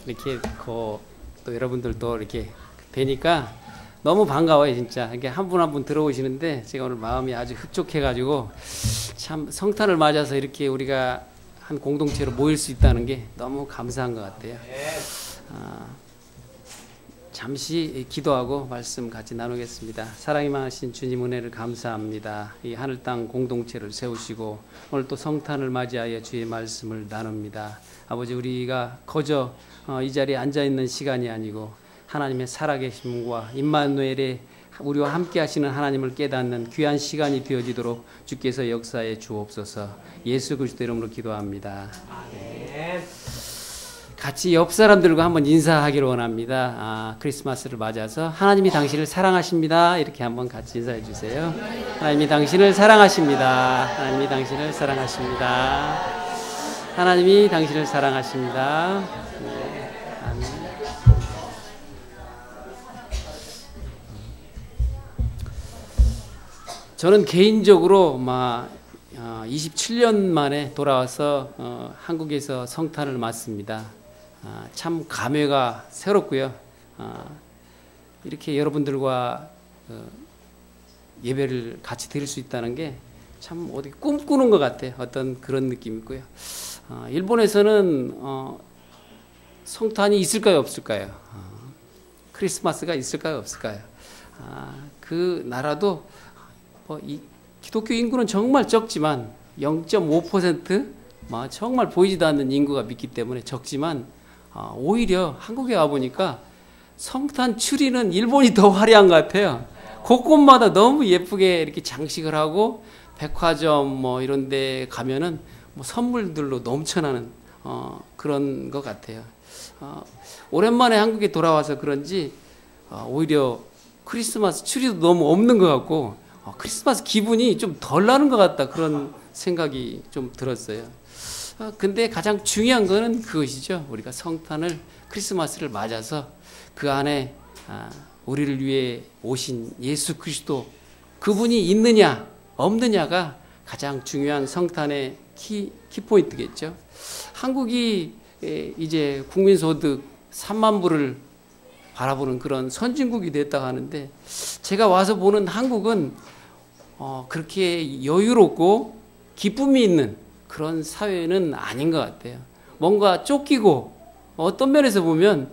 이렇게 또 여러분들도 이렇게 뵈니까 너무 반가워요, 진짜. 이렇게 한 분 한 분 들어오시는데 제가 오늘 마음이 아주 흡족해가지고 참 성탄을 맞아서 이렇게 우리가 한 공동체로 모일 수 있다는 게 너무 감사한 것 같아요. 잠시 기도하고 말씀 같이 나누겠습니다. 사랑이 많으신 주님 은혜를 감사합니다. 이 하늘 땅 공동체를 세우시고 오늘 또 성탄을 맞이하여 주의 말씀을 나눕니다. 아버지, 우리가 거저 이 자리에 앉아있는 시간이 아니고 하나님의 살아계심과 임마누엘의 우리와 함께 하시는 하나님을 깨닫는 귀한 시간이 되어지도록 주께서 역사해 주옵소서. 예수 그리스도 이름으로 기도합니다. 아멘. 같이 옆 사람들과 한번 인사하기를 원합니다. 크리스마스를 맞아서 하나님이 당신을 사랑하십니다. 이렇게 한번 같이 인사해 주세요. 하나님이 당신을 사랑하십니다. 하나님이 당신을 사랑하십니다. 하나님이 당신을 사랑하십니다. 네, 아멘. 저는 개인적으로 27년 만에 돌아와서 한국에서 성탄을 맞습니다. 참 감회가 새롭고요. 이렇게 여러분들과 예배를 같이 드릴 수 있다는 게 참 어디 꿈꾸는 것 같아요. 어떤 그런 느낌이고요. 일본에서는 성탄이 있을까요, 없을까요? 크리스마스가 있을까요, 없을까요? 그 나라도 이 기독교 인구는 정말 적지만 0.5% 정말 보이지도 않는 인구가 있기 때문에 적지만 오히려 한국에 와보니까 성탄 추리는 일본이 더 화려한 것 같아요. 곳곳마다 너무 예쁘게 이렇게 장식을 하고 백화점 이런 데 가면은 선물들로 넘쳐나는 그런 것 같아요. 오랜만에 한국에 돌아와서 그런지 오히려 크리스마스 추리도 너무 없는 것 같고 크리스마스 기분이 좀 덜 나는 것 같다, 그런 생각이 좀 들었어요. 근데 가장 중요한 거는 그것이죠. 우리가 성탄을, 크리스마스를 맞아서 그 안에 우리를 위해 오신 예수 그리스도, 그분이 있느냐 없느냐가 가장 중요한 성탄의 키포인트겠죠. 한국이 이제 국민소득 3만 불을 바라보는 그런 선진국이 됐다고 하는데, 제가 와서 보는 한국은 그렇게 여유롭고 기쁨이 있는 그런 사회는 아닌 것 같아요. 뭔가 쫓기고, 어떤 면에서 보면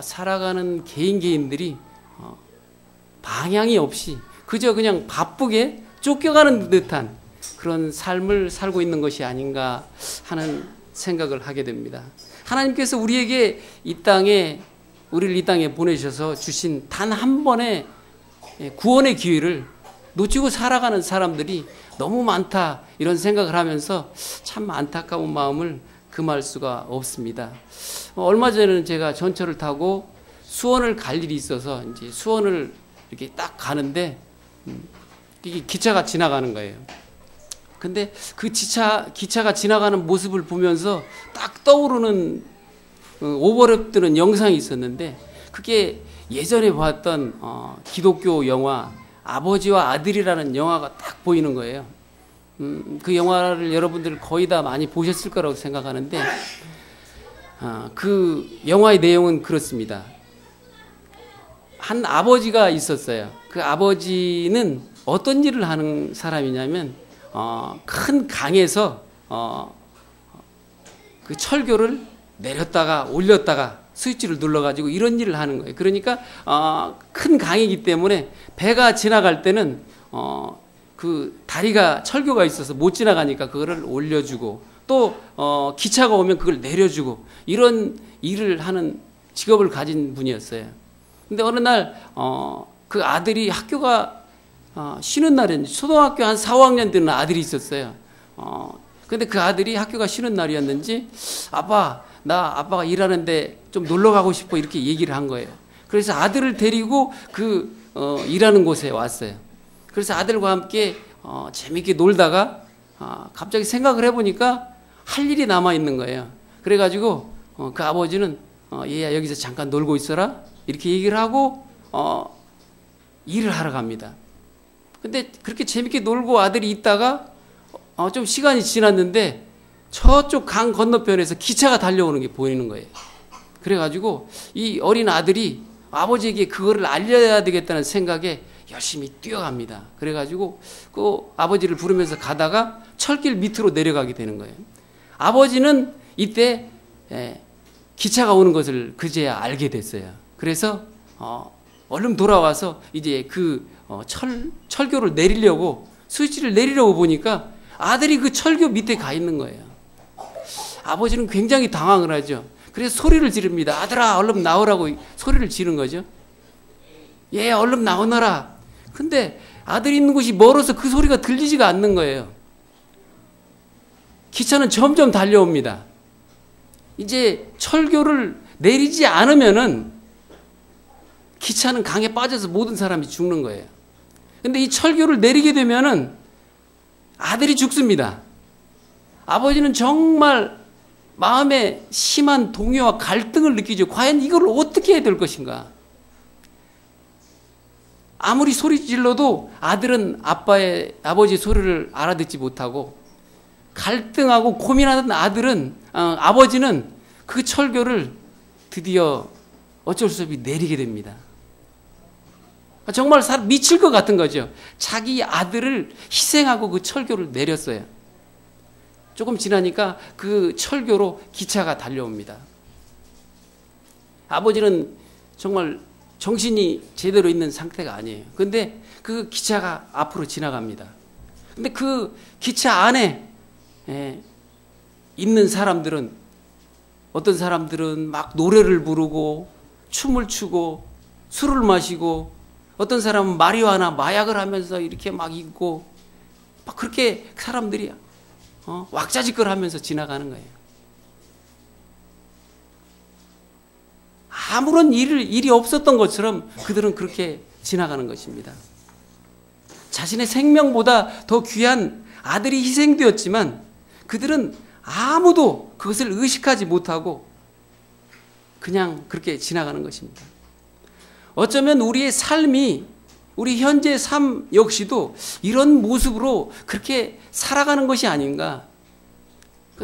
살아가는 개인들이 방향이 없이 그저 그냥 바쁘게 쫓겨가는 듯한 그런 삶을 살고 있는 것이 아닌가 하는 생각을 하게 됩니다. 하나님께서 우리에게 우리를 이 땅에 보내셔서 주신 단 한 번의 구원의 기회를 놓치고 살아가는 사람들이 너무 많다, 이런 생각을 하면서 참 안타까운 마음을 금할 수가 없습니다. 얼마 전에는 제가 전철을 타고 수원을 갈 일이 있어서 이제 수원을 이렇게 딱 가는데 이게 기차가 지나가는 거예요. 근데 그 기차가 지나가는 모습을 보면서 딱 떠오르는 오버랩 뜨는 영상이 있었는데, 그게 예전에 봤던 기독교 영화 아버지와 아들이라는 영화가 딱 보이는 거예요. 그 영화를 여러분들 거의 다 많이 보셨을 거라고 생각하는데, 그 영화의 내용은 그렇습니다. 한 아버지가 있었어요. 그 아버지는 어떤 일을 하는 사람이냐면 큰 강에서 그 철교를 내렸다가 올렸다가 스위치를 눌러가지고 이런 일을 하는 거예요. 그러니까 큰 강이기 때문에 배가 지나갈 때는 그 다리가 철교가 있어서 못 지나가니까 그거를 올려주고, 또 기차가 오면 그걸 내려주고, 이런 일을 하는 직업을 가진 분이었어요. 근데 어느 날 그 아들이 학교가 쉬는 날이었는데, 초등학교 한 4, 5학년 되는 아들이 있었어요. 근데 그 아들이 학교가 쉬는 날이었는지 아빠가 일하는데 좀 놀러 가고 싶어, 이렇게 얘기를 한 거예요. 그래서 아들을 데리고 그 일하는 곳에 왔어요. 그래서 아들과 함께 재밌게 놀다가 갑자기 생각을 해보니까 할 일이 남아 있는 거예요. 그래가지고 그 아버지는 얘야, 여기서 잠깐 놀고 있어라, 이렇게 얘기를 하고 일을 하러 갑니다. 근데 그렇게 재밌게 놀고 아들이 있다가 좀 시간이 지났는데 저쪽 강 건너편에서 기차가 달려오는 게 보이는 거예요. 그래가지고 이 어린 아들이 아버지에게 그거를 알려야 되겠다는 생각에 열심히 뛰어갑니다. 그래가지고 그 아버지를 부르면서 가다가 철길 밑으로 내려가게 되는 거예요. 아버지는 이때 기차가 오는 것을 그제야 알게 됐어요. 그래서 얼른 돌아와서 이제 그 철교를 내리려고 스위치를 내리려고 보니까 아들이 그 철교 밑에 가 있는 거예요. 아버지는 굉장히 당황을 하죠. 그래서 소리를 지릅니다. 아들아 얼른 나오라고 소리를 지른 거죠. 예, 얼른 나오너라. 근데 아들이 있는 곳이 멀어서 그 소리가 들리지가 않는 거예요. 기차는 점점 달려옵니다. 이제 철교를 내리지 않으면은 기차는 강에 빠져서 모든 사람이 죽는 거예요. 근데 이 철교를 내리게 되면은 아들이 죽습니다. 아버지는 정말 마음에 심한 동요와 갈등을 느끼죠. 과연 이걸 어떻게 해야 될 것인가? 아무리 소리 질러도 아들은 아버지의 소리를 알아듣지 못하고 갈등하고 고민하는 아버지는 그 철교를 드디어 어쩔 수 없이 내리게 됩니다. 정말 미칠 것 같은 거죠. 자기 아들을 희생하고 그 철교를 내렸어요. 조금 지나니까 그 철교로 기차가 달려옵니다. 아버지는 정말 정신이 제대로 있는 상태가 아니에요. 근데 그 기차가 앞으로 지나갑니다. 근데 그 기차 안에 있는 사람들은 어떤 사람들은 막 노래를 부르고 춤을 추고 술을 마시고 어떤 사람은 마리화나 마약을 하면서 이렇게 막 있고 막 그렇게 사람들이 왁자지껄 하면서 지나가는 거예요. 아무런 일이 없었던 것처럼 그들은 그렇게 지나가는 것입니다. 자신의 생명보다 더 귀한 아들이 희생되었지만 그들은 아무도 그것을 의식하지 못하고 그냥 그렇게 지나가는 것입니다. 어쩌면 우리의 삶이 우리 현재의 삶 역시도 이런 모습으로 그렇게 살아가는 것이 아닌가.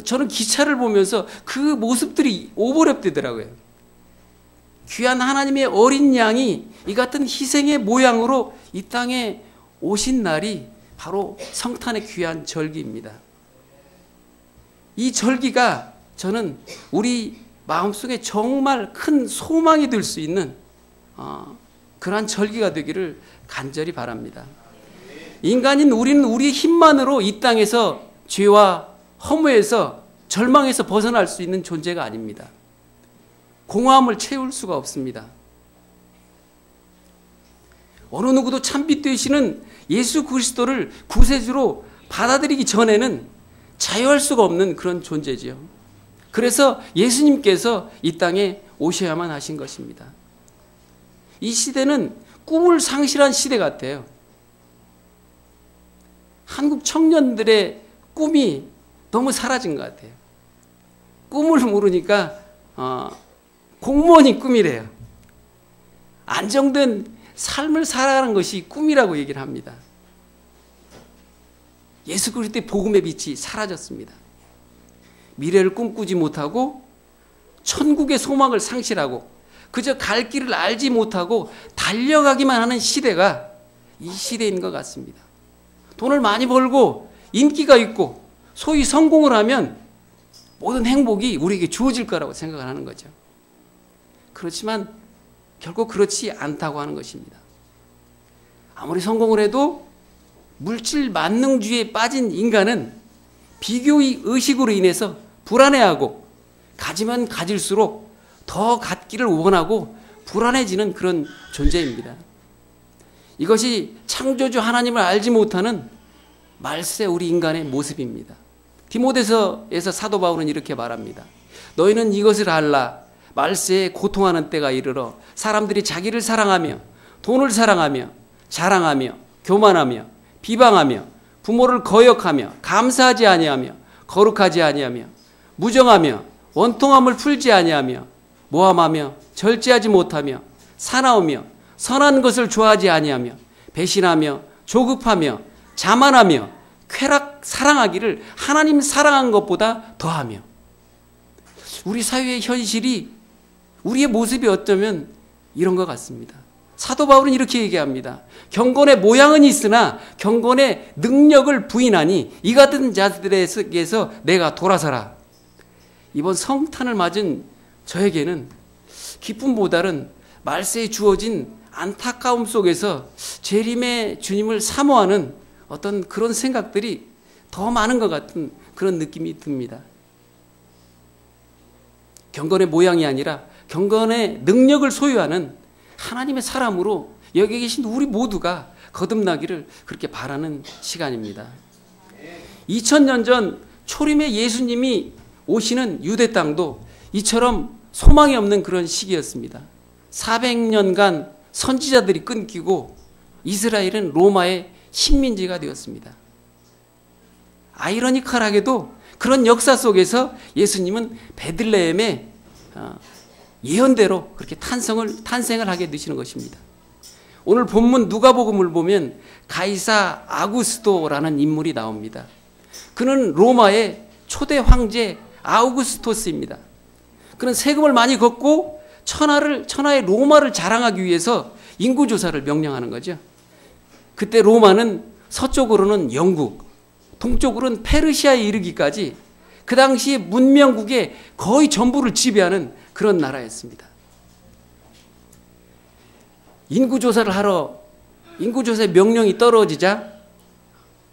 저는 기차를 보면서 그 모습들이 오버랩되더라고요. 귀한 하나님의 어린 양이 이 같은 희생의 모양으로 이 땅에 오신 날이 바로 성탄의 귀한 절기입니다. 이 절기가 저는 우리 마음속에 정말 큰 소망이 될 수 있는 그러한 절기가 되기를 간절히 바랍니다. 인간인 우리는 우리의 힘만으로 이 땅에서 죄와 허무에서 절망에서 벗어날 수 있는 존재가 아닙니다. 공허함을 채울 수가 없습니다. 어느 누구도 참빛 되시는 예수 그리스도를 구세주로 받아들이기 전에는 자유할 수가 없는 그런 존재지요. 그래서 예수님께서 이 땅에 오셔야만 하신 것입니다. 이 시대는 꿈을 상실한 시대 같아요. 한국 청년들의 꿈이 너무 사라진 것 같아요. 꿈을 모르니까 공무원이 꿈이래요. 안정된 삶을 살아가는 것이 꿈이라고 얘기를 합니다. 예수 그리스도의 복음의 빛이 사라졌습니다. 미래를 꿈꾸지 못하고 천국의 소망을 상실하고 그저 갈 길을 알지 못하고 달려가기만 하는 시대가 이 시대인 것 같습니다. 돈을 많이 벌고 인기가 있고 소위 성공을 하면 모든 행복이 우리에게 주어질 거라고 생각을 하는 거죠. 그렇지만 결국 그렇지 않다고 하는 것입니다. 아무리 성공을 해도 물질 만능주의에 빠진 인간은 비교의 의식으로 인해서 불안해하고 가지면 가질수록 더 갖기를 원하고 불안해지는 그런 존재입니다. 이것이 창조주 하나님을 알지 못하는 말세 우리 인간의 모습입니다. 디모데서에서 사도 바울은 이렇게 말합니다. 너희는 이것을 알라. 말세에 고통하는 때가 이르러 사람들이 자기를 사랑하며 돈을 사랑하며 자랑하며 교만하며 비방하며 부모를 거역하며 감사하지 아니하며 거룩하지 아니하며 무정하며 원통함을 풀지 아니하며 모함하며 절제하지 못하며 사나우며 선한 것을 좋아하지 아니하며 배신하며 조급하며 자만하며 쾌락 사랑하기를 하나님 사랑한 것보다 더하며. 우리 사회의 현실이 우리의 모습이 어쩌면 이런 것 같습니다. 사도 바울은 이렇게 얘기합니다. 경건의 모양은 있으나 경건의 능력을 부인하니 이 같은 자들에게서 내가 돌아서라. 이번 성탄을 맞은 저에게는 기쁨보다는 말세에 주어진 안타까움 속에서 재림의 주님을 사모하는 어떤 그런 생각들이 더 많은 것 같은 그런 느낌이 듭니다. 경건의 모양이 아니라 경건의 능력을 소유하는 하나님의 사람으로 여기 계신 우리 모두가 거듭나기를 그렇게 바라는 시간입니다. 2000년 전 초림의 예수님이 오시는 유대 땅도 이처럼 소망이 없는 그런 시기였습니다. 400년간 선지자들이 끊기고 이스라엘은 로마의 식민지가 되었습니다. 아이러니컬하게도 그런 역사 속에서 예수님은 베들레헴의 예언대로 그렇게 탄생을 하게 되시는 것입니다. 오늘 본문 누가복음을 보면 가이사 아구스토라는 인물이 나옵니다. 그는 로마의 초대 황제 아우구스토스입니다. 그는 세금을 많이 걷고 천하의 로마를 자랑하기 위해서 인구조사를 명령하는 거죠. 그때 로마는 서쪽으로는 영국, 동쪽으로는 페르시아에 이르기까지 그 당시 문명국의 거의 전부를 지배하는 그런 나라였습니다. 인구조사의 명령이 떨어지자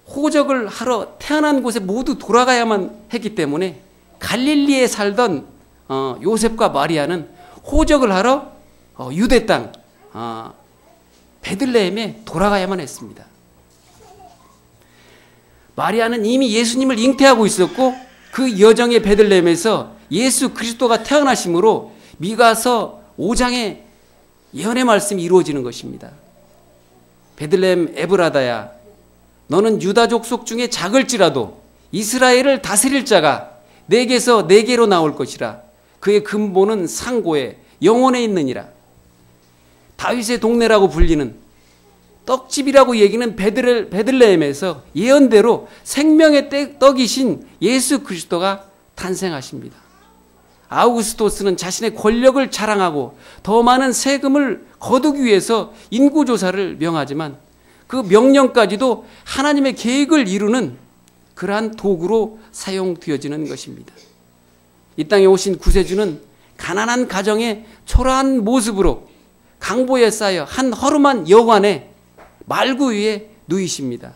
호적을 하러 태어난 곳에 모두 돌아가야만 했기 때문에 갈릴리에 살던 요셉과 마리아는 호적을 하러 유대 땅 베들레헴에 돌아가야만 했습니다. 마리아는 이미 예수님을 잉태하고 있었고 그 여정의 베들레헴에서 예수 그리스도가 태어나심으로 미가서 5장의 예언의 말씀이 이루어지는 것입니다. 베들레헴 에브라다야, 너는 유다 족속 중에 작을지라도 이스라엘을 다스릴 자가 내게서 내게로 나올 것이라. 그의 근본은 상고에 영원에 있느니라. 다윗의 동네라고 불리는 떡집이라고 얘기는 베들레헴에서 예언대로 생명의 떡이신 예수 그리스도가 탄생하십니다. 아우구스토스는 자신의 권력을 자랑하고 더 많은 세금을 거두기 위해서 인구조사를 명하지만 그 명령까지도 하나님의 계획을 이루는 그러한 도구로 사용되어지는 것입니다. 이 땅에 오신 구세주는 가난한 가정의 초라한 모습으로 강보에 쌓여 한 허름한 여관에 말구 위에 누이십니다.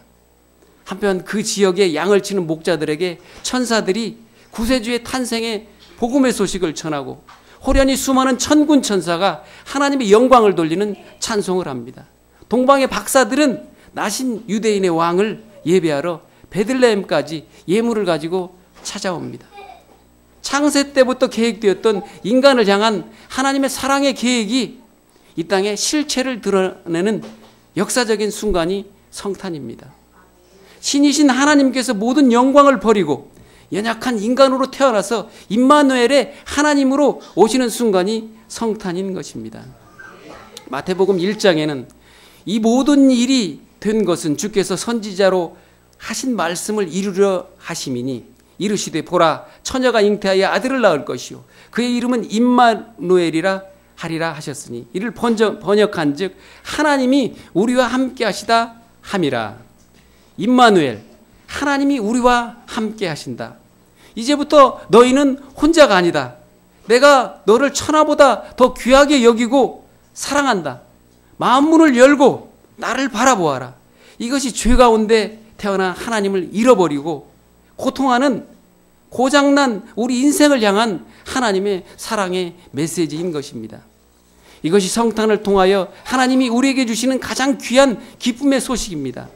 한편 그 지역의 양을 치는 목자들에게 천사들이 구세주의 탄생의 복음의 소식을 전하고 호련히 수많은 천군 천사가 하나님의 영광을 돌리는 찬송을 합니다. 동방의 박사들은 나신 유대인의 왕을 예배하러 베들레헴까지 예물을 가지고 찾아옵니다. 창세 때부터 계획되었던 인간을 향한 하나님의 사랑의 계획이 이 땅에 실체를 드러내는 역사적인 순간이 성탄입니다. 신이신 하나님께서 모든 영광을 버리고 연약한 인간으로 태어나서 임마누엘의 하나님으로 오시는 순간이 성탄인 것입니다. 마태복음 1장에는 이 모든 일이 된 것은 주께서 선지자로 하신 말씀을 이루려 하심이니 이르시되 보라 처녀가 잉태하여 아들을 낳을 것이요 그의 이름은 임마누엘이라 하리라 하셨으니 이를 번역한즉 하나님이 우리와 함께 하시다 함이라. 임마누엘, 하나님이 우리와 함께 하신다. 이제부터 너희는 혼자가 아니다. 내가 너를 천하보다 더 귀하게 여기고 사랑한다. 마음문을 열고 나를 바라보아라. 이것이 죄 가운데 태어난 하나님을 잃어버리고 고통하는 고장난 우리 인생을 향한 하나님의 사랑의 메시지인 것입니다. 이것이 성탄을 통하여 하나님이 우리에게 주시는 가장 귀한 기쁨의 소식입니다.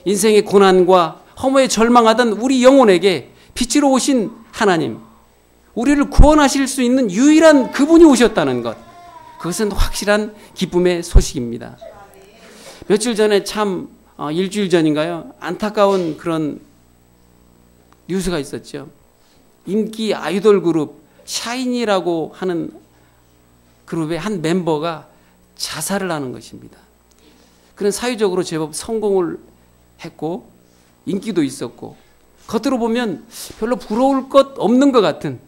인생의 고난과 허무에 절망하던 우리 영혼에게 빛으로 오신 하나님, 우리를 구원하실 수 있는 유일한 그분이 오셨다는 것, 그것은 확실한 기쁨의 소식입니다. 며칠 전에 일주일 전인가요? 안타까운 그런 뉴스가 있었죠. 인기 아이돌 그룹 샤이니라고 하는 그룹의 한 멤버가 자살을 하는 것입니다. 그는 사회적으로 제법 성공을 했고 인기도 있었고 겉으로 보면 별로 부러울 것 없는 것 같은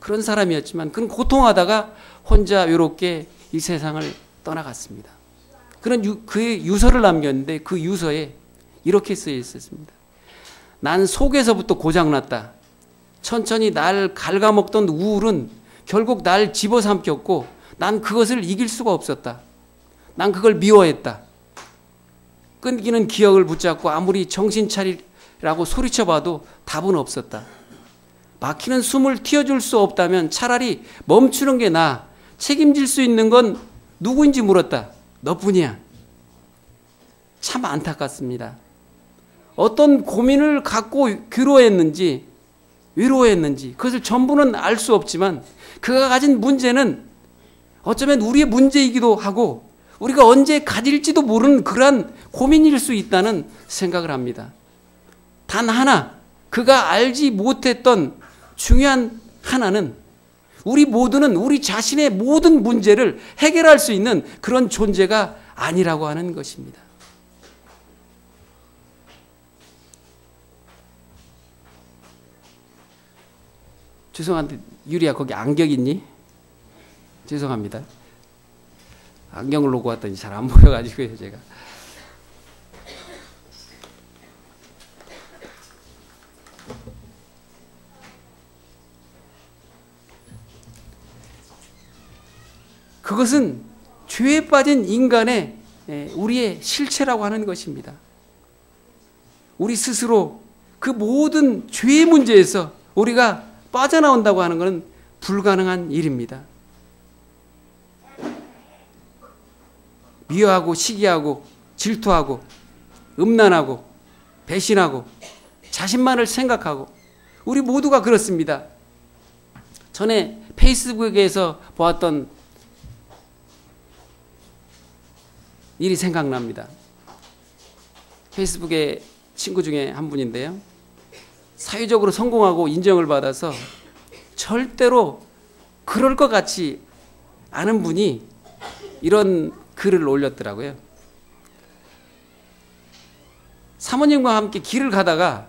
그런 사람이었지만 그는 고통하다가 혼자 외롭게 이 세상을 떠나갔습니다. 그런 그의 유서를 남겼는데 그 유서에 이렇게 쓰여 있었습니다. 난 속에서부터 고장났다. 천천히 날 갉아먹던 우울은 결국 날 집어삼켰고 난 그것을 이길 수가 없었다. 난 그걸 미워했다. 끊기는 기억을 붙잡고 아무리 정신 차리라고 소리쳐봐도 답은 없었다. 막히는 숨을 틔워줄 수 없다면 차라리 멈추는 게 나아. 책임질 수 있는 건 누구인지 물었다. 너뿐이야. 참 안타깝습니다. 어떤 고민을 갖고 괴로워했는지 외로워했는지 그것을 전부는 알 수 없지만 그가 가진 문제는 어쩌면 우리의 문제이기도 하고 우리가 언제 가질지도 모르는 그러한 고민일 수 있다는 생각을 합니다. 단 하나, 그가 알지 못했던 중요한 하나는 우리 모두는 우리 자신의 모든 문제를 해결할 수 있는 그런 존재가 아니라고 하는 것입니다. 죄송한데 유리야 거기 안경 있니? 죄송합니다. 안경을 놓고 왔더니 잘 안 보여가지고요 제가. 그것은 죄에 빠진 인간의 우리의 실체라고 하는 것입니다. 우리 스스로 그 모든 죄의 문제에서 우리가 빠져나온다고 하는 것은 불가능한 일입니다. 미워하고 시기하고 질투하고 음란하고 배신하고 자신만을 생각하고 우리 모두가 그렇습니다. 전에 페이스북에서 보았던 일이 생각납니다. 페이스북에 친구 중에 한 분인데요. 사회적으로 성공하고 인정을 받아서 절대로 그럴 것 같지 않은 분이 이런 글을 올렸더라고요. 사모님과 함께 길을 가다가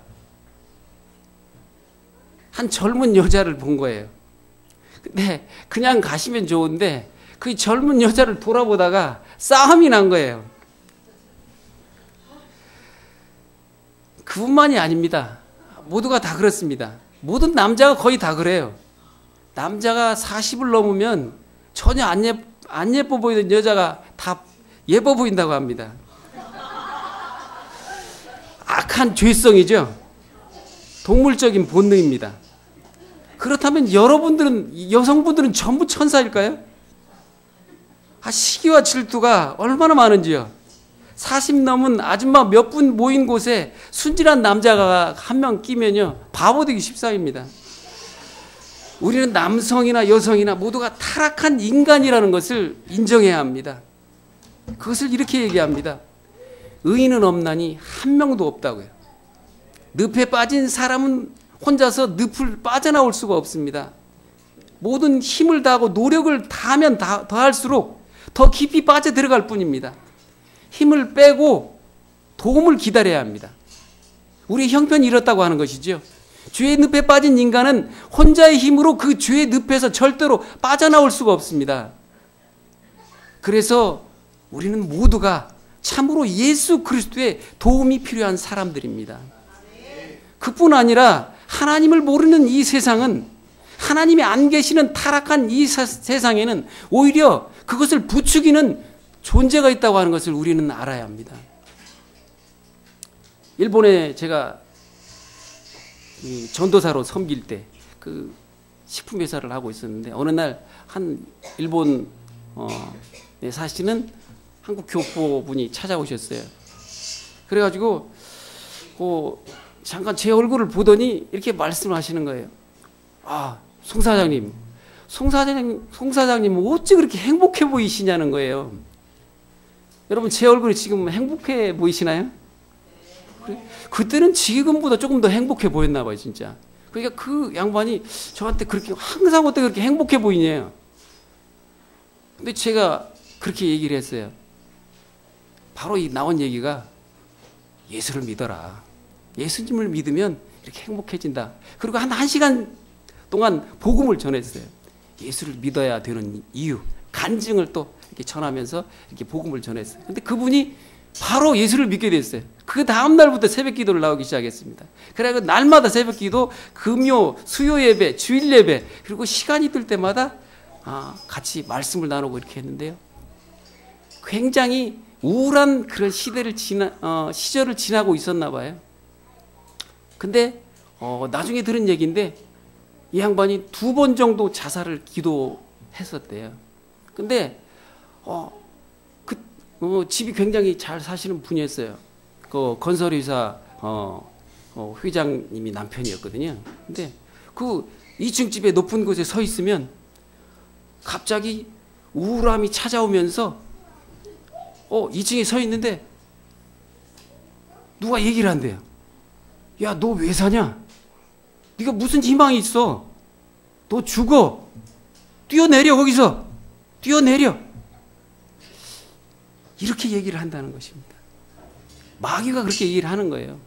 한 젊은 여자를 본 거예요. 근데 그냥 가시면 좋은데 그 젊은 여자를 돌아보다가 싸움이 난 거예요. 그뿐만이 아닙니다. 모두가 다 그렇습니다. 모든 남자가 거의 다 그래요. 남자가 40을 넘으면 전혀 안 예뻐 보이던 여자가 다 예뻐 보인다고 합니다. 악한 죄성이죠. 동물적인 본능입니다. 그렇다면 여러분들은, 여성분들은 전부 천사일까요? 시기와 질투가 얼마나 많은지요. 40 넘은 아줌마 몇 분 모인 곳에 순진한 남자가 한 명 끼면요 바보 되기 십상입니다. 우리는 남성이나 여성이나 모두가 타락한 인간이라는 것을 인정해야 합니다. 그것을 이렇게 얘기합니다. 의인은 없나니 한 명도 없다고요. 늪에 빠진 사람은 혼자서 늪을 빠져나올 수가 없습니다. 모든 힘을 다하고 노력을 다하면 더할수록 더 깊이 빠져들어갈 뿐입니다. 힘을 빼고 도움을 기다려야 합니다. 우리 형편이 이렇다고 하는 것이죠. 죄의 늪에 빠진 인간은 혼자의 힘으로 그 죄의 늪에서 절대로 빠져나올 수가 없습니다. 그래서 우리는 모두가 참으로 예수 그리스도의 도움이 필요한 사람들입니다. 그뿐 아니라 하나님을 모르는 이 세상은, 하나님이 안 계시는 타락한 이 세상에는 오히려 그것을 부추기는 존재가 있다고 하는 것을 우리는 알아야 합니다. 일본에 제가 전도사로 섬길 때 그 식품 회사를 하고 있었는데 어느 날 한 일본 사시는 한국 교포분이 찾아오셨어요. 그래가지고 잠깐 제 얼굴을 보더니 이렇게 말씀을 하시는 거예요. 송 사장님 어찌 그렇게 행복해 보이시냐는 거예요. 여러분 제 얼굴이 지금 행복해 보이시나요? 그때는 지금보다 조금 더 행복해 보였나 봐요, 진짜. 그러니까 그 양반이 저한테 그렇게 항상 어떻게 그렇게 행복해 보이냐요. 근데 제가 그렇게 얘기를 했어요. 바로 이 나온 얘기가 예수를 믿어라. 예수님을 믿으면 이렇게 행복해진다. 그리고 한 시간 동안 복음을 전했어요. 예수를 믿어야 되는 이유, 간증을 또 이렇게 전하면서 이렇게 복음을 전했어요. 근데 그분이 바로 예수를 믿게 됐어요. 그 다음 날부터 새벽 기도를 나오기 시작했습니다. 그래서 날마다 새벽 기도, 금요, 수요 예배, 주일 예배, 그리고 시간이 들 때마다 같이 말씀을 나누고 이렇게 했는데요. 굉장히 우울한 그런 시절을 지나고 있었나 봐요. 근데 나중에 들은 얘기인데 이 양반이 2번 정도 자살을 기도했었대요. 근데 집이 굉장히 잘 사시는 분이었어요. 그 건설회사 회장님이 남편이었거든요. 근데 그 2층 집에 높은 곳에 서 있으면 갑자기 우울함이 찾아오면서 2층에 서 있는데 누가 얘기를 한대요. 야, 너 왜 사냐? 네가 무슨 희망이 있어? 너 죽어. 뛰어내려, 거기서. 뛰어내려. 이렇게 얘기를 한다는 것입니다. 마귀가 그렇게 얘기를 하는 거예요.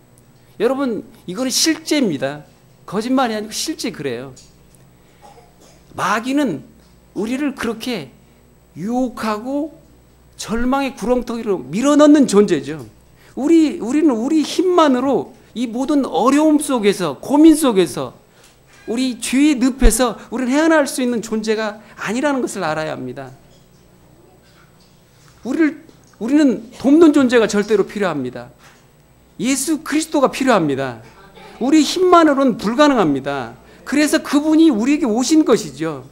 여러분, 이거는 실제입니다. 거짓말이 아니고 실제 그래요. 마귀는 우리를 그렇게 유혹하고 절망의 구렁텅이로 밀어넣는 존재죠. 우리는 우리 힘만으로 이 모든 어려움 속에서, 고민 속에서, 우리 죄의 늪에서 우리는 헤어날 수 있는 존재가 아니라는 것을 알아야 합니다. 우리는 돕는 존재가 절대로 필요합니다. 예수 그리스도가 필요합니다. 우리 힘만으로는 불가능합니다. 그래서 그분이 우리에게 오신 것이죠.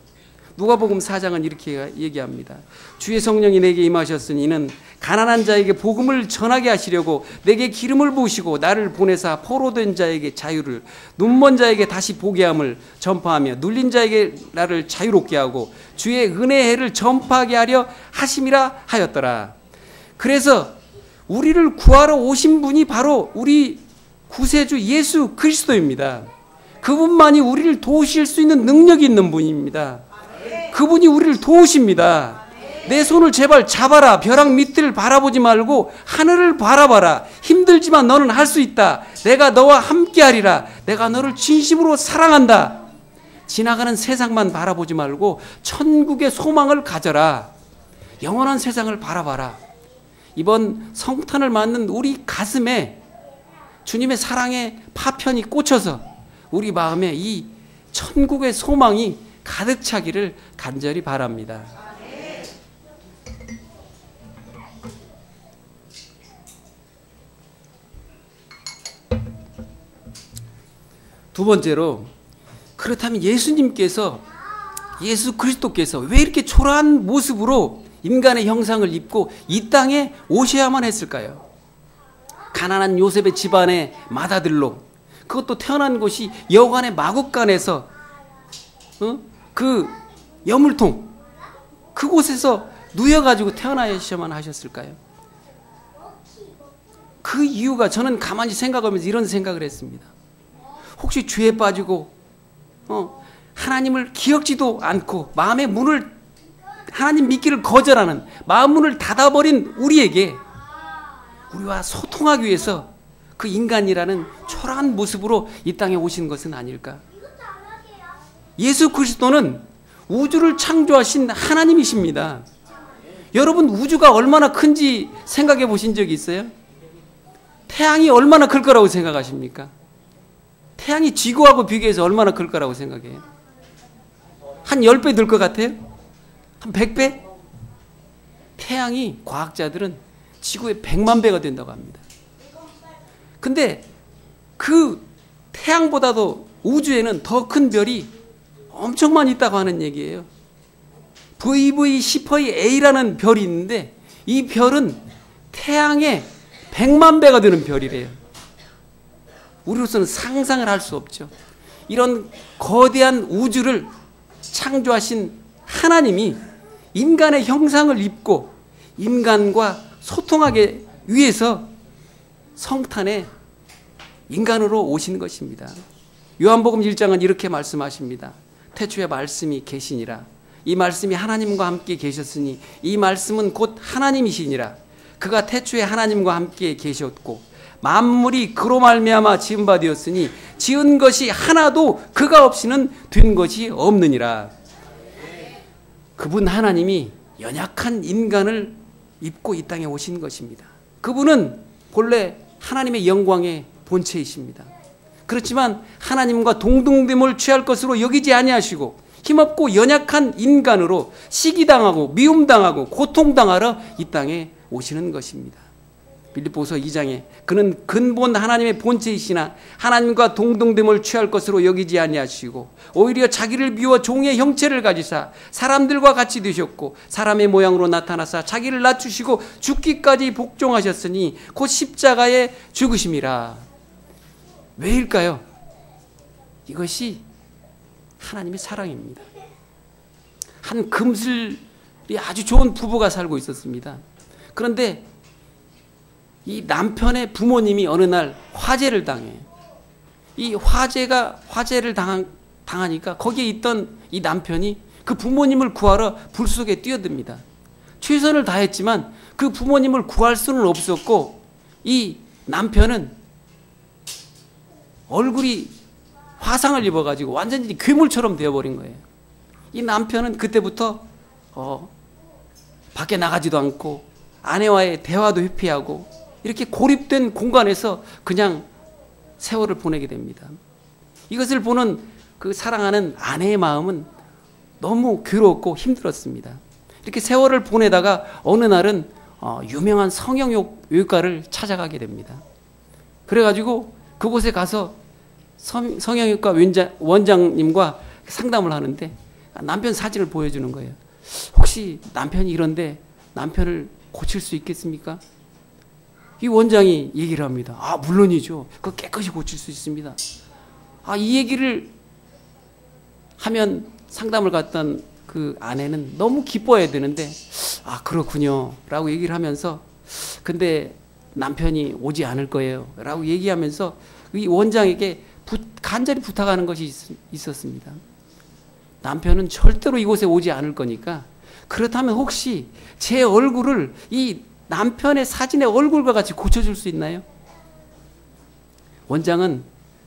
누가복음 4장은 이렇게 얘기합니다. 주의 성령이 내게 임하셨으니 이는 가난한 자에게 복음을 전하게 하시려고 내게 기름을 부으시고 나를 보내사 포로된 자에게 자유를, 눈먼 자에게 다시 보게 함을 전파하며 눌린 자에게 나를 자유롭게 하고 주의 은혜의 해를 전파하게 하려 하심이라 하였더라. 그래서 우리를 구하러 오신 분이 바로 우리 구세주 예수 그리스도입니다. 그분만이 우리를 도우실 수 있는 능력이 있는 분입니다. 그분이 우리를 도우십니다. 내 손을 제발 잡아라. 벼락 밑을 바라보지 말고 하늘을 바라봐라. 힘들지만 너는 할 수 있다. 내가 너와 함께하리라. 내가 너를 진심으로 사랑한다. 지나가는 세상만 바라보지 말고 천국의 소망을 가져라. 영원한 세상을 바라봐라. 이번 성탄을 맞는 우리 가슴에 주님의 사랑의 파편이 꽂혀서 우리 마음에 이 천국의 소망이 가득 차기를 간절히 바랍니다. 두 번째로, 그렇다면 예수 그리스도께서 왜 이렇게 초라한 모습으로 인간의 형상을 입고 이 땅에 오셔야만 했을까요? 가난한 요셉의 집안의 맏아들로, 그것도 태어난 곳이 여관의 마국간에서 그 여물통, 그곳에서 누여가지고 태어나셔야만 하셨을까요? 그 이유가, 저는 가만히 생각하면서 이런 생각을 했습니다. 혹시 죄에 빠지고 하나님을 기억지도 않고 마음의 문을, 하나님 믿기를 거절하는 마음 문을 닫아버린 우리에게, 우리와 소통하기 위해서 그 인간이라는 초라한 모습으로 이 땅에 오신 것은 아닐까? 예수 그리스도는 우주를 창조하신 하나님이십니다. 여러분, 우주가 얼마나 큰지 생각해 보신 적이 있어요? 태양이 얼마나 클 거라고 생각하십니까? 태양이 지구하고 비교해서 얼마나 클 거라고 생각해요? 한 10배 늘 것 같아요? 한 100배? 태양이, 과학자들은 지구의 100만 배가 된다고 합니다. 근데 그 태양보다도 우주에는 더 큰 별이 엄청 많이 있다고 하는 얘기예요. VV10A라는 별이 있는데 이 별은 태양의 100만 배가 되는 별이래요. 우리로서는 상상을 할 수 없죠. 이런 거대한 우주를 창조하신 하나님이 인간의 형상을 입고 인간과 소통하기 위해서 성탄에 인간으로 오신 것입니다. 요한복음 1장은 이렇게 말씀하십니다. 태초에 말씀이 계시니라. 이 말씀이 하나님과 함께 계셨으니 이 말씀은 곧 하나님이시니라. 그가 태초에 하나님과 함께 계셨고 만물이 그로 말미암아 지은 바 되었으니 지은 것이 하나도 그가 없이는 된 것이 없느니라. 그분 하나님이 연약한 인간을 입고 이 땅에 오신 것입니다. 그분은 본래 하나님의 영광의 본체이십니다. 그렇지만 하나님과 동등됨을 취할 것으로 여기지 아니하시고 힘없고 연약한 인간으로 시기당하고 미움당하고 고통당하러 이 땅에 오시는 것입니다. 빌립보서 2장에 그는 근본 하나님의 본체이시나 하나님과 동등됨을 취할 것으로 여기지 아니하시고 오히려 자기를 비워 종의 형체를 가지사 사람들과 같이 되셨고 사람의 모양으로 나타나사 자기를 낮추시고 죽기까지 복종하셨으니 곧 십자가에 죽으심이라. 왜일까요? 이것이 하나님의 사랑입니다. 한 금슬이 아주 좋은 부부가 살고 있었습니다. 그런데 이 남편의 부모님이 어느 날 화재를 당해. 이 화재를 당하니까 거기에 있던 이 남편이 그 부모님을 구하러 불 속에 뛰어듭니다. 최선을 다했지만 그 부모님을 구할 수는 없었고 이 남편은 얼굴이 화상을 입어가지고 완전히 괴물처럼 되어버린 거예요. 이 남편은 그때부터 밖에 나가지도 않고 아내와의 대화도 회피하고 이렇게 고립된 공간에서 그냥 세월을 보내게 됩니다. 이것을 보는 그 사랑하는 아내의 마음은 너무 괴로웠고 힘들었습니다. 이렇게 세월을 보내다가 어느 날은 유명한 성형외과를 찾아가게 됩니다. 그래가지고 그곳에 가서 성형외과 원장님과 상담을 하는데 남편 사진을 보여주는 거예요. 혹시 남편이 이런데 남편을 고칠 수 있겠습니까? 이 원장이 얘기를 합니다. 물론이죠. 그거 깨끗이 고칠 수 있습니다. 이 얘기를 하면 상담을 갔던 그 아내는 너무 기뻐해야 되는데 그렇군요 라고 얘기를 하면서 근데 남편이 오지 않을 거예요 라고 얘기하면서 이 원장에게 간절히 부탁하는 것이 있었습니다. 남편은 절대로 이곳에 오지 않을 거니까 그렇다면 혹시 제 얼굴을 이 남편의 사진의 얼굴과 같이 고쳐줄 수 있나요? 원장은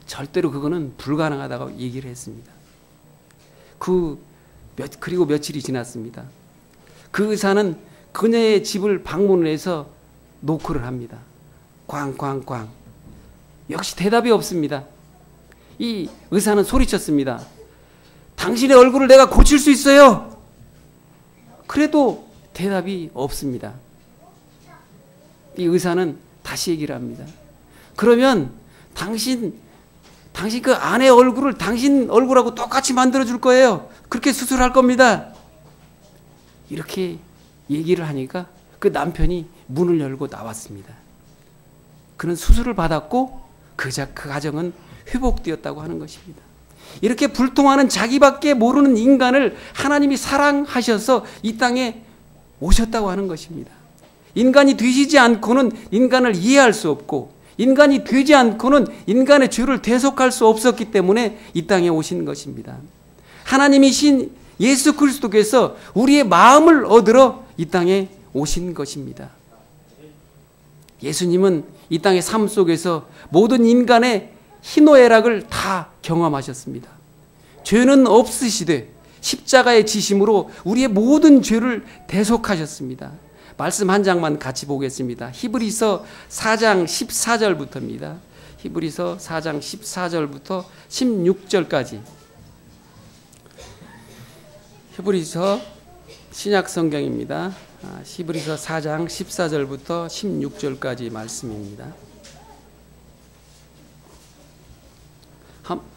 절대로 그거는 불가능하다고 얘기를 했습니다. 그리고 며칠이 지났습니다. 그 의사는 그녀의 집을 방문을 해서 노크를 합니다. 꽝꽝꽝. 역시 대답이 없습니다. 이 의사는 소리쳤습니다. 당신의 얼굴을 내가 고칠 수 있어요. 그래도 대답이 없습니다. 이 의사는 다시 얘기를 합니다. 그러면 당신 그 아내 얼굴을 당신 얼굴하고 똑같이 만들어 줄 거예요. 그렇게 수술할 겁니다. 이렇게 얘기를 하니까 그 남편이 문을 열고 나왔습니다. 그는 수술을 받았고 그 가정은 회복되었다고 하는 것입니다. 이렇게 불통하는 자기밖에 모르는 인간을 하나님이 사랑하셔서 이 땅에 오셨다고 하는 것입니다. 인간이 되시지 않고는 인간을 이해할 수 없고 인간이 되지 않고는 인간의 죄를 대속할 수 없었기 때문에 이 땅에 오신 것입니다. 하나님이신 예수 그리스도께서 우리의 마음을 얻으러 이 땅에 오신 것입니다. 예수님은 이 땅의 삶 속에서 모든 인간의 희노애락을 다 경험하셨습니다. 죄는 없으시되 십자가의 지심으로 우리의 모든 죄를 대속하셨습니다. 말씀 한 장만 같이 보겠습니다. 히브리서 4장 14절부터입니다. 히브리서 4장 14절부터 16절까지. 히브리서 신약 성경입니다. 히브리서 4장 14절부터 16절까지 말씀입니다.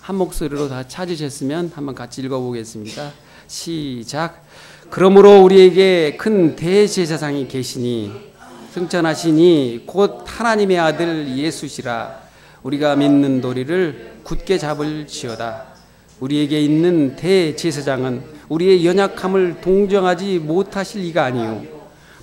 한 목소리로 다 찾으셨으면 한번 같이 읽어보겠습니다. 시작. 그러므로 우리에게 큰 대제사장이 계시니 승천하시니 곧 하나님의 아들 예수시라. 우리가 믿는 도리를 굳게 잡을지어다. 우리에게 있는 대제사장은 우리의 연약함을 동정하지 못하실 이가 아니요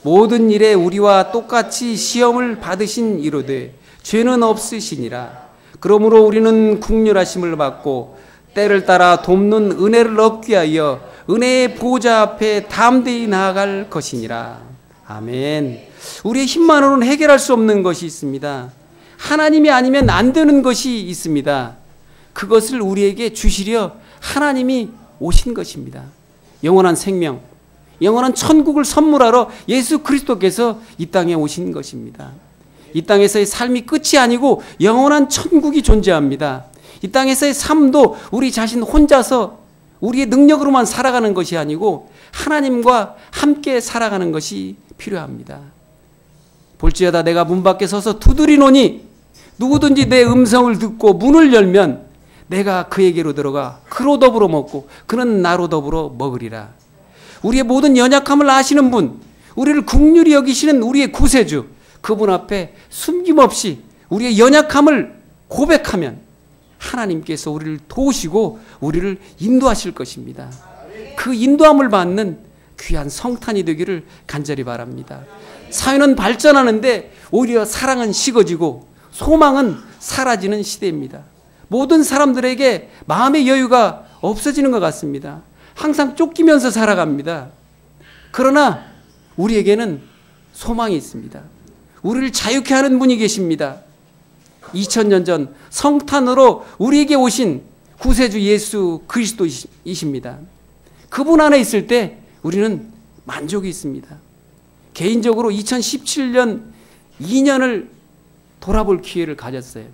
모든 일에 우리와 똑같이 시험을 받으신 이로되 죄는 없으시니라. 그러므로 우리는 국률하심을 받고 때를 따라 돕는 은혜를 얻기 위하여 은혜의 보좌 앞에 담대히 나아갈 것이니라. 아멘. 우리의 힘만으로는 해결할 수 없는 것이 있습니다. 하나님이 아니면 안 되는 것이 있습니다. 그것을 우리에게 주시려 하나님이 오신 것입니다. 영원한 생명, 영원한 천국을 선물하러 예수 그리스도께서 이 땅에 오신 것입니다. 이 땅에서의 삶이 끝이 아니고 영원한 천국이 존재합니다. 이 땅에서의 삶도 우리 자신 혼자서 우리의 능력으로만 살아가는 것이 아니고 하나님과 함께 살아가는 것이 필요합니다. 볼지어다 내가 문 밖에 서서 두드리노니 누구든지 내 음성을 듣고 문을 열면 내가 그에게로 들어가 그로 더불어 먹고 그는 나로 더불어 먹으리라. 우리의 모든 연약함을 아시는 분, 우리를 긍휼히 여기시는 우리의 구세주, 그분 앞에 숨김없이 우리의 연약함을 고백하면 하나님께서 우리를 도우시고 우리를 인도하실 것입니다. 그 인도함을 받는 귀한 성탄이 되기를 간절히 바랍니다. 사회는 발전하는데 오히려 사랑은 식어지고 소망은 사라지는 시대입니다. 모든 사람들에게 마음의 여유가 없어지는 것 같습니다. 항상 쫓기면서 살아갑니다. 그러나 우리에게는 소망이 있습니다. 우리를 자유케 하는 분이 계십니다. 2000년 전 성탄으로 우리에게 오신 구세주 예수 그리스도이십니다. 그분 안에 있을 때 우리는 만족이 있습니다. 개인적으로 2017년 2년을 돌아볼 기회를 가졌어요.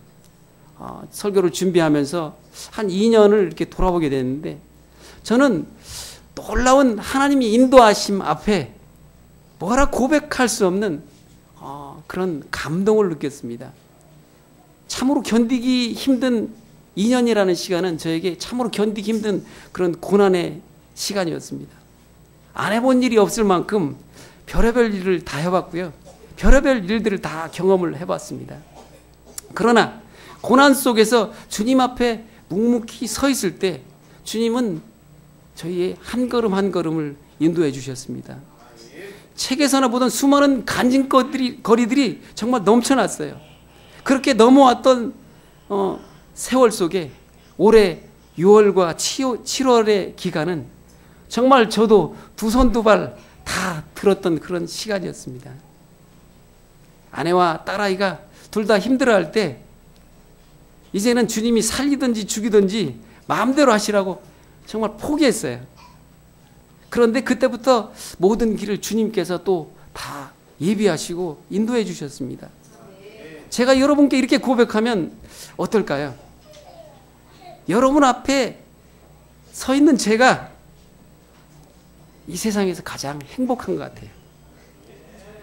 설교를 준비하면서 한 2년을 이렇게 돌아보게 됐는데 저는 놀라운 하나님의 인도하심 앞에 뭐라 고백할 수 없는 그런 감동을 느꼈습니다. 참으로 견디기 힘든 2년이라는 시간은 저에게 참으로 견디기 힘든 그런 고난의 시간이었습니다. 안 해본 일이 없을 만큼 별의별 일을 다 해봤고요. 별의별 일들을 다 경험을 해봤습니다. 그러나 고난 속에서 주님 앞에 묵묵히 서 있을 때 주님은 저희의 한 걸음 한 걸음을 인도해 주셨습니다. 책에서나 보던 수많은 간증거리들이 정말 넘쳐났어요. 그렇게 넘어왔던 세월 속에 올해 6월과 7월의 기간은 정말 저도 두 손 두 발 다 들었던 그런 시간이었습니다. 아내와 딸아이가 둘 다 힘들어할 때 이제는 주님이 살리든지 죽이든지 마음대로 하시라고 정말 포기했어요. 그런데 그때부터 모든 길을 주님께서 또 다 예비하시고 인도해 주셨습니다. 제가 여러분께 이렇게 고백하면 어떨까요? 여러분 앞에 서 있는 제가 이 세상에서 가장 행복한 것 같아요.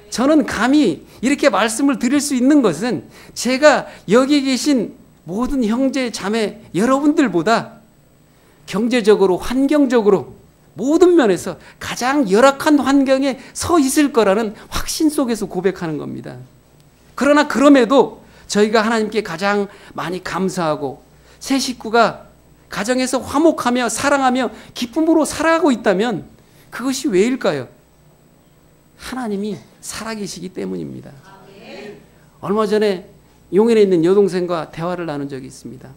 저는 감히 이렇게 말씀을 드릴 수 있는 것은 제가 여기 계신 모든 형제 자매 여러분들보다 경제적으로 환경적으로 모든 면에서 가장 열악한 환경에 서 있을 거라는 확신 속에서 고백하는 겁니다. 그러나 그럼에도 저희가 하나님께 가장 많이 감사하고 세 식구가 가정에서 화목하며 사랑하며 기쁨으로 살아가고 있다면 그것이 왜일까요? 하나님이 살아계시기 때문입니다. 얼마 전에 용인에 있는 여동생과 대화를 나눈 적이 있습니다.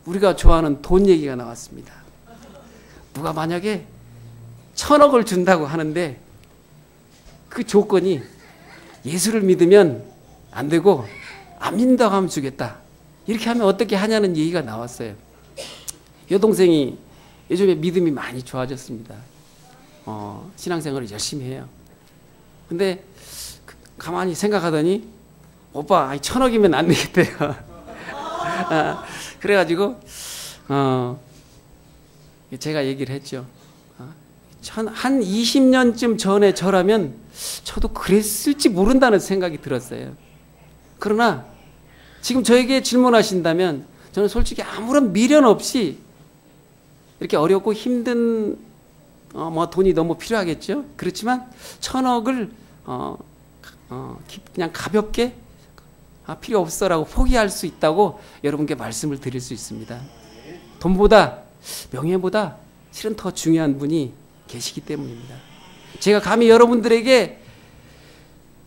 우리가 좋아하는 돈 얘기가 나왔습니다. 누가 만약에 1000억을 준다고 하는데 그 조건이 예수를 믿으면 안 되고 안 믿는다고 하면 주겠다. 이렇게 하면 어떻게 하냐는 얘기가 나왔어요. 여동생이 요즘에 믿음이 많이 좋아졌습니다. 신앙생활을 열심히 해요. 근데 가만히 생각하더니 오빠 1000억이면 안 되겠대요. 그래가지고 제가 얘기를 했죠. 한 20년쯤 전에 저라면 저도 그랬을지 모른다는 생각이 들었어요. 그러나 지금 저에게 질문하신다면 저는 솔직히 아무런 미련 없이 이렇게 어렵고 힘든 돈이 너무 필요하겠죠. 그렇지만 1000억을 그냥 가볍게 필요 없어라고 포기할 수 있다고 여러분께 말씀을 드릴 수 있습니다. 돈보다 명예보다 실은 더 중요한 분이 계시기 때문입니다. 제가 감히 여러분들에게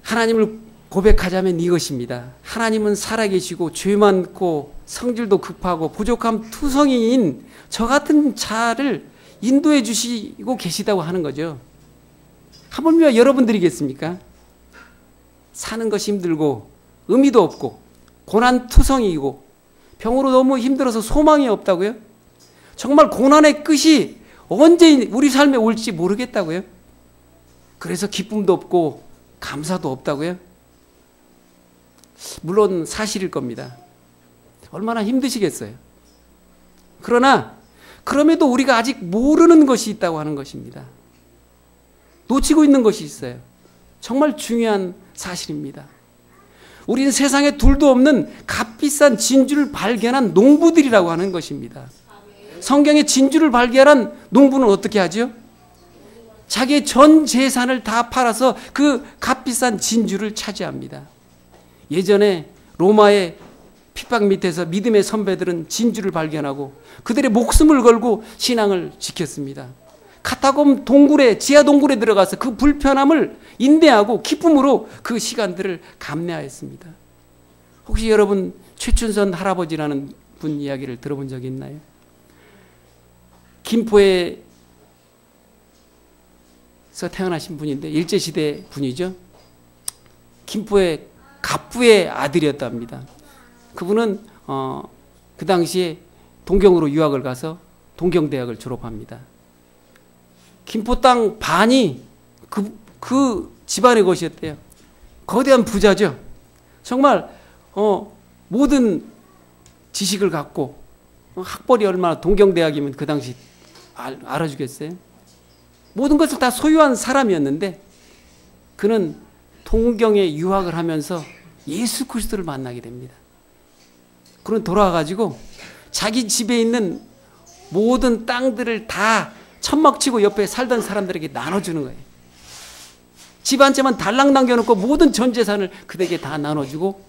하나님을 고백하자면 이것입니다. 하나님은 살아계시고 죄 많고 성질도 급하고 부족함 투성이인 저 같은 자를 인도해 주시고 계시다고 하는 거죠. 하물며 여러분들이겠습니까? 사는 것이 힘들고 의미도 없고 고난투성이고 병으로 너무 힘들어서 소망이 없다고요? 정말 고난의 끝이 언제 우리 삶에 올지 모르겠다고요? 그래서 기쁨도 없고 감사도 없다고요? 물론 사실일 겁니다. 얼마나 힘드시겠어요. 그러나 그럼에도 우리가 아직 모르는 것이 있다고 하는 것입니다. 놓치고 있는 것이 있어요. 정말 중요한 사실입니다. 우리는 세상에 둘도 없는 값비싼 진주를 발견한 농부들이라고 하는 것입니다. 성경에 진주를 발견한 농부는 어떻게 하죠? 자기의 전 재산을 다 팔아서 그 값비싼 진주를 차지합니다. 예전에 로마의 핍박 밑에서 믿음의 선배들은 진주를 발견하고 그들의 목숨을 걸고 신앙을 지켰습니다. 카타콤 동굴에, 지하 동굴에 들어가서 그 불편함을 인내하고 기쁨으로 그 시간들을 감내하였습니다. 혹시 여러분 최춘선 할아버지라는 분 이야기를 들어본 적이 있나요? 김포에서 태어나신 분인데 일제시대 분이죠. 김포의 갑부의 아들이었답니다. 그분은 그 당시에 동경으로 유학을 가서 동경대학을 졸업합니다. 김포 땅 반이 그 집안의 것이었대요. 거대한 부자죠. 정말 모든 지식을 갖고 학벌이 얼마나 동경대학이면 그 당시 알아주겠어요? 모든 것을 다 소유한 사람이었는데 그는 동경에 유학을 하면서 예수 그리스도를 만나게 됩니다. 그는 돌아와가지고 자기 집에 있는 모든 땅들을 다 천막치고 옆에 살던 사람들에게 나눠주는 거예요. 집 한 채만 달랑 남겨놓고 모든 전 재산을 그들에게 다 나눠주고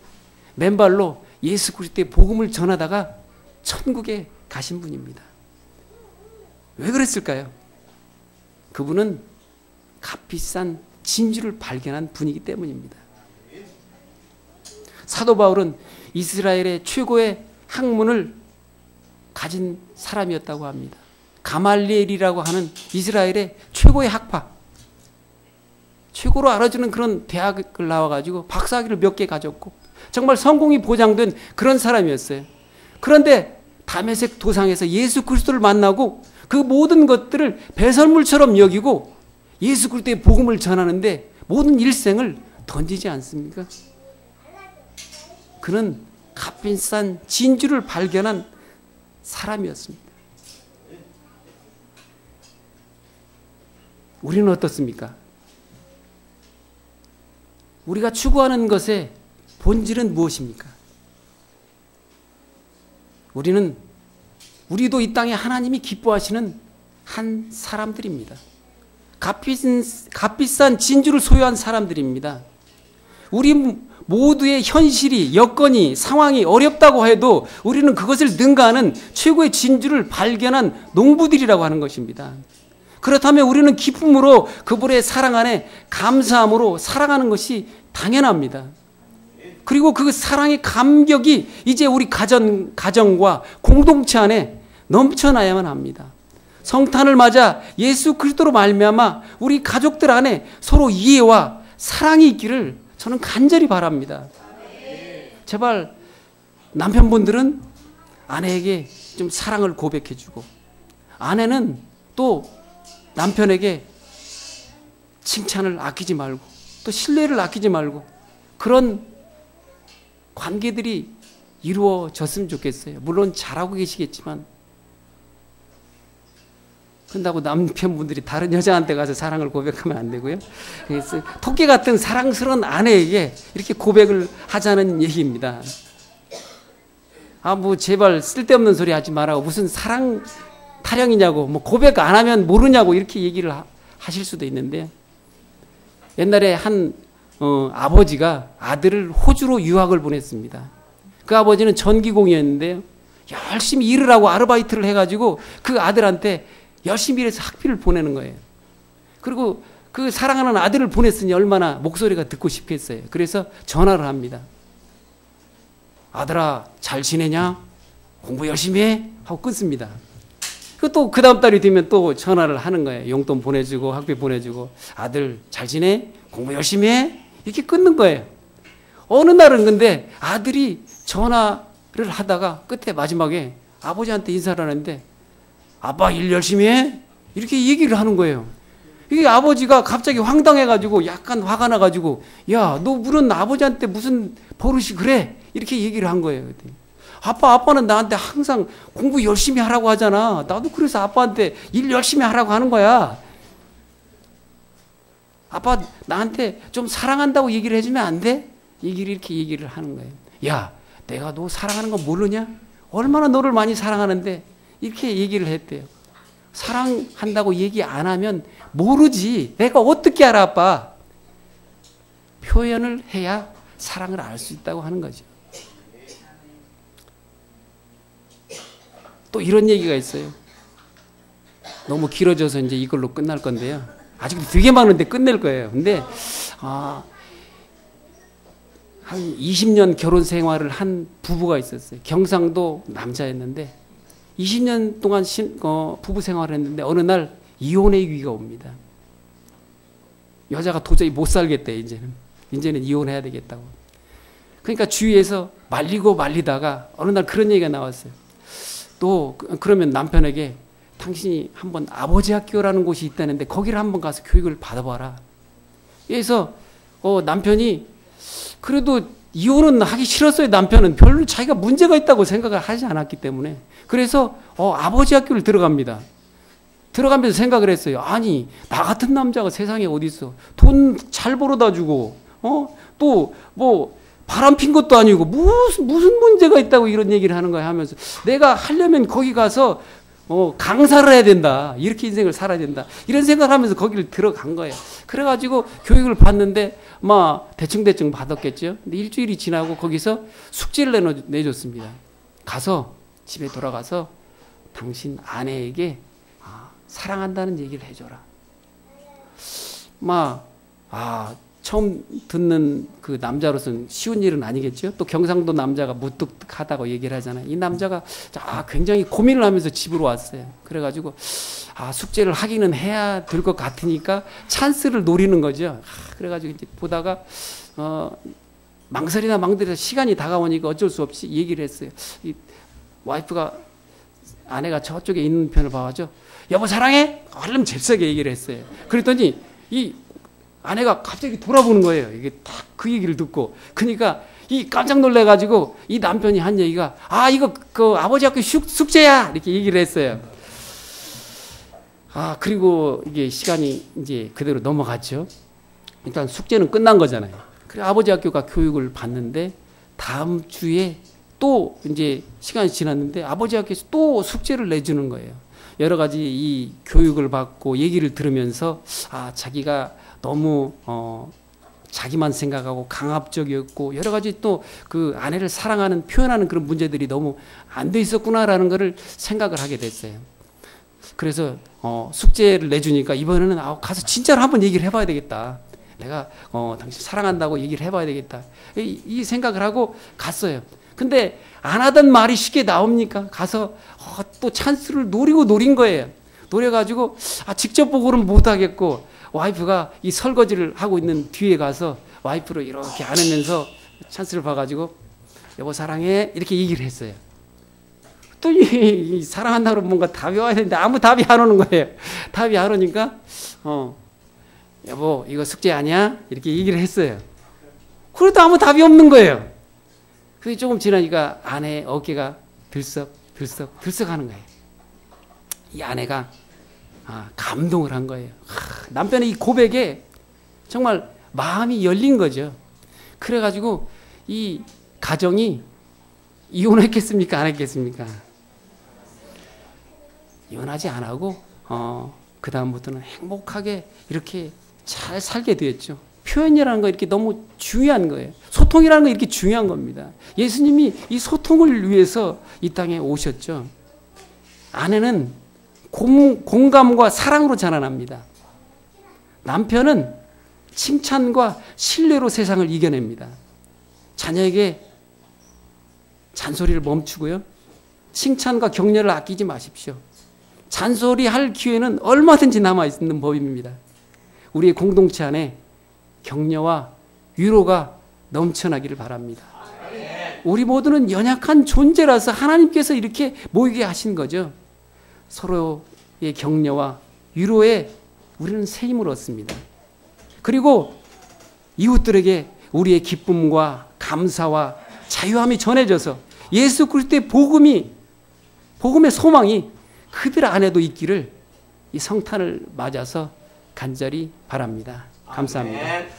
맨발로 예수 그리스도의 복음을 전하다가 천국에 가신 분입니다. 왜 그랬을까요? 그분은 값비싼 진주를 발견한 분이기 때문입니다. 사도 바울은 이스라엘의 최고의 학문을 가진 사람이었다고 합니다. 가말리엘이라고 하는 이스라엘의 최고의 학파, 최고로 알아주는 그런 대학을 나와가지고 박사학위를 몇 개 가졌고 정말 성공이 보장된 그런 사람이었어요. 그런데 다메섹 도상에서 예수 그리스도를 만나고 그 모든 것들을 배설물처럼 여기고 예수 그리스도의 복음을 전하는데 모든 일생을 던지지 않습니까? 그는 값비싼 진주를 발견한 사람이었습니다. 우리는 어떻습니까? 우리가 추구하는 것의 본질은 무엇입니까? 우리도 이 땅에 하나님이 기뻐하시는 한 사람들입니다. 값비싼 진주를 소유한 사람들입니다. 우리 모두의 현실이, 여건이, 상황이 어렵다고 해도 우리는 그것을 능가하는 최고의 진주를 발견한 농부들이라고 하는 것입니다. 그렇다면 우리는 기쁨으로 그분의 사랑 안에 감사함으로 살아가는 것이 당연합니다. 그리고 그 사랑의 감격이 이제 우리 가정과 공동체 안에 넘쳐나야만 합니다. 성탄을 맞아 예수 그리스도로 말미암아 우리 가족들 안에 서로 이해와 사랑이 있기를 저는 간절히 바랍니다. 제발 남편분들은 아내에게 좀 사랑을 고백해주고 아내는 또 남편에게 칭찬을 아끼지 말고 또 신뢰를 아끼지 말고 그런 관계들이 이루어졌으면 좋겠어요. 물론 잘하고 계시겠지만 그런다고 남편분들이 다른 여자한테 가서 사랑을 고백하면 안 되고요. 그래서 토끼 같은 사랑스러운 아내에게 이렇게 고백을 하자는 얘기입니다. 제발 쓸데없는 소리 하지 말라고 무슨 사랑 타령이냐고 고백 안 하면 모르냐고 이렇게 얘기를 하실 수도 있는데 옛날에 한 아버지가 아들을 호주로 유학을 보냈습니다. 그 아버지는 전기공이었는데요. 열심히 일을 하고 아르바이트를 해가지고 그 아들한테 열심히 일해서 학비를 보내는 거예요. 그리고 그 사랑하는 아들을 보냈으니 얼마나 목소리가 듣고 싶겠어요. 그래서 전화를 합니다. 아들아 잘 지내냐? 공부 열심히 해? 하고 끊습니다. 또 그 다음 달이 되면 또 전화를 하는 거예요. 용돈 보내주고 학비 보내주고 아들 잘 지내? 공부 열심히 해? 이렇게 끊는 거예요. 어느 날은 근데 아들이 전화를 하다가 끝에 마지막에 아버지한테 인사를 하는데 아빠 일 열심히 해? 이렇게 얘기를 하는 거예요. 이게 아버지가 갑자기 황당해가지고 약간 화가 나가지고 야, 너 물은 아버지한테 무슨 버릇이 그래? 이렇게 얘기를 한 거예요. 아빠는 나한테 항상 공부 열심히 하라고 하잖아. 나도 그래서 아빠한테 일 열심히 하라고 하는 거야. 아빠 나한테 좀 사랑한다고 얘기를 해주면 안 돼? 이렇게 얘기를 하는 거예요. 야, 내가 너 사랑하는 거 모르냐? 얼마나 너를 많이 사랑하는데 이렇게 얘기를 했대요. 사랑한다고 얘기 안 하면 모르지. 내가 어떻게 알아, 아빠? 표현을 해야 사랑을 알 수 있다고 하는 거죠. 또 이런 얘기가 있어요. 너무 길어져서 이제 이걸로 끝날 건데요. 아직도 되게 많은데 끝낼 거예요. 근데 한 20년 결혼 생활을 한 부부가 있었어요. 경상도 남자였는데 20년 동안 부부 생활을 했는데 어느 날 이혼의 위기가 옵니다. 여자가 도저히 못 살겠대. 이제는 이혼해야 되겠다고. 그러니까 주위에서 말리다가 어느 날 그런 얘기가 나왔어요. 또 그러면 남편에게 당신이 한번 아버지 학교라는 곳이 있다는데 거기를 한번 가서 교육을 받아봐라. 그래서 남편이 그래도 이혼은 하기 싫었어요. 남편은 별로 자기가 문제가 있다고 생각을 하지 않았기 때문에. 그래서 아버지 학교를 들어갑니다. 들어가면서 생각을 했어요. 아니, 나 같은 남자가 세상에 어디 있어. 돈 잘 벌어다 주고 또 뭐 바람 핀 것도 아니고 무슨 문제가 있다고 이런 얘기를 하는 거야 하면서 내가 하려면 거기 가서 강사를 해야 된다. 이렇게 인생을 살아야 된다. 이런 생각을 하면서 거기를 들어간 거예요. 그래가지고 교육을 받는데 대충 받았겠죠. 근데 일주일이 지나고 거기서 숙제를 내줬습니다. 가서 집에 돌아가서 당신 아내에게 사랑한다는 얘기를 해줘라. 처음 듣는 그 남자로서는 쉬운 일은 아니겠죠. 또 경상도 남자가 무뚝뚝하다고 얘기를 하잖아요. 이 남자가 굉장히 고민을 하면서 집으로 왔어요. 그래가지고 숙제를 하기는 해야 될 것 같으니까 찬스를 노리는 거죠. 그래가지고 이제 보다가 망설이다 시간이 다가오니까 어쩔 수 없이 얘기를 했어요. 이 와이프가 아내가 저쪽에 있는 편을 봐가지고 여보 사랑해? 얼른 잽싸게 얘기를 했어요. 그랬더니 이 아내가 갑자기 돌아보는 거예요. 이게 딱 그 얘기를 듣고. 그러니까 깜짝 놀래가지고 이 남편이 한 얘기가 이거 그 아버지 학교 숙제야 이렇게 얘기를 했어요. 그리고 이게 시간이 이제 그대로 넘어갔죠. 일단 숙제는 끝난 거잖아요. 그래 아버지 학교가 교육을 받는데 다음 주에 또 이제 시간이 지났는데 아버지 학교에서 또 숙제를 내주는 거예요. 여러 가지 이 교육을 받고 얘기를 들으면서 자기가 너무 자기만 생각하고 강압적이었고 여러 가지 또 그 아내를 사랑하는 표현하는 그런 문제들이 너무 안 돼 있었구나라는 것을 생각을 하게 됐어요. 그래서 숙제를 내주니까 이번에는 가서 진짜로 한번 얘기를 해봐야 되겠다. 내가 당신 사랑한다고 얘기를 해봐야 되겠다. 이 생각을 하고 갔어요. 근데 안 하던 말이 쉽게 나옵니까? 가서 또 찬스를 노린 거예요. 노려가지고 직접 보고는 못하겠고 와이프가 이 설거지를 하고 있는 뒤에 가서 와이프를 이렇게 안으면서 찬스를 봐가지고 여보 사랑해 이렇게 얘기를 했어요. 또 이 사랑한다고 뭔가 답이 와야 되는데 아무 답이 안 오는 거예요. 답이 안 오니까 여보 이거 숙제 아니야? 이렇게 얘기를 했어요. 그래도 아무 답이 없는 거예요. 그게 조금 지나니까 아내의 어깨가 들썩 하는 거예요. 이 아내가 감동을 한 거예요. 남편의 이 고백에 정말 마음이 열린 거죠. 그래가지고 이 가정이 이혼했겠습니까? 안 했겠습니까? 이혼하지 안 하고 그 다음부터는 행복하게 이렇게 잘 살게 되었죠. 표현이라는 거 이렇게 너무 중요한 거예요. 소통이라는 거 이렇게 중요한 겁니다. 예수님이 이 소통을 위해서 이 땅에 오셨죠. 아내는 공감과 사랑으로 자라납니다. 남편은 칭찬과 신뢰로 세상을 이겨냅니다. 자녀에게 잔소리를 멈추고요. 칭찬과 격려를 아끼지 마십시오. 잔소리할 기회는 얼마든지 남아있는 법입니다. 우리의 공동체 안에 격려와 위로가 넘쳐나기를 바랍니다. 우리 모두는 연약한 존재라서 하나님께서 이렇게 모이게 하신 거죠. 서로의 격려와 위로에 우리는 새 힘을 얻습니다. 그리고 이웃들에게 우리의 기쁨과 감사와 자유함이 전해져서 예수 그리스도의 복음의 소망이 그들 안에도 있기를 이 성탄을 맞아서 간절히 바랍니다. 감사합니다.